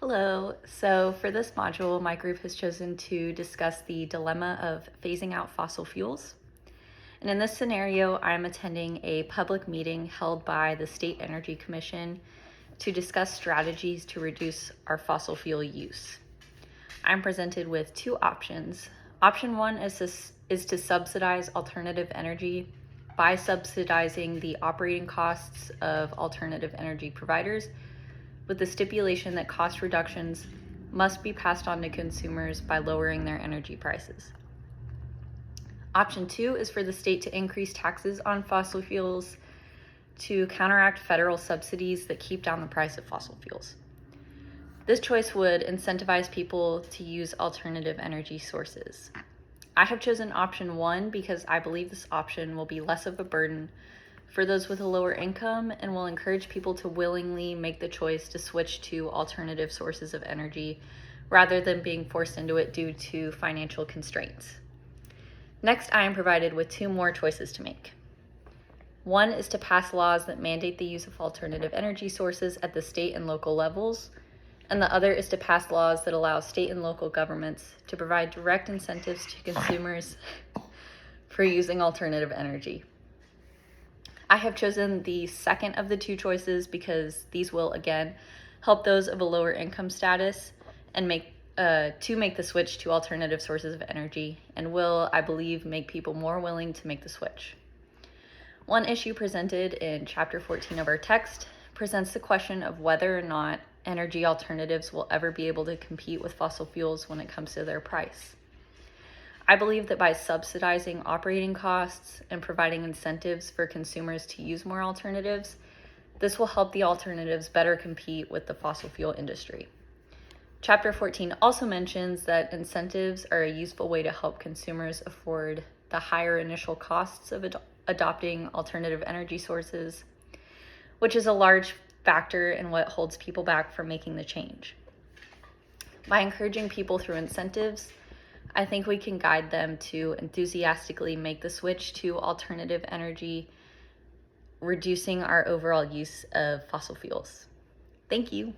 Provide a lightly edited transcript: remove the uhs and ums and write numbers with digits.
Hello. So for this module, my group has chosen to discuss the dilemma of phasing out fossil fuels. And in this scenario, I'm attending a public meeting held by the State Energy Commission to discuss strategies to reduce our fossil fuel use. I'm presented with two options. Option one is to subsidize alternative energy by subsidizing the operating costs of alternative energy providers, with the stipulation that cost reductions must be passed on to consumers by lowering their energy prices. Option two is for the state to increase taxes on fossil fuels to counteract federal subsidies that keep down the price of fossil fuels. This choice would incentivize people to use alternative energy sources. I have chosen option one because I believe this option will be less of a burden for those with a lower income and will encourage people to willingly make the choice to switch to alternative sources of energy rather than being forced into it due to financial constraints. Next, I am provided with two more choices to make. One is to pass laws that mandate the use of alternative energy sources at the state and local levels, and the other is to pass laws that allow state and local governments to provide direct incentives to consumers for using alternative energy. I have chosen the second of the two choices because these will, again, help those of a lower income status and make the switch to alternative sources of energy, and will, I believe, make people more willing to make the switch. One issue presented in Chapter 14 of our text presents the question of whether or not energy alternatives will ever be able to compete with fossil fuels when it comes to their price. I believe that by subsidizing operating costs and providing incentives for consumers to use more alternatives, this will help the alternatives better compete with the fossil fuel industry. Chapter 14 also mentions that incentives are a useful way to help consumers afford the higher initial costs of adopting alternative energy sources, which is a large factor in what holds people back from making the change. By encouraging people through incentives, I think we can guide them to enthusiastically make the switch to alternative energy, reducing our overall use of fossil fuels. Thank you.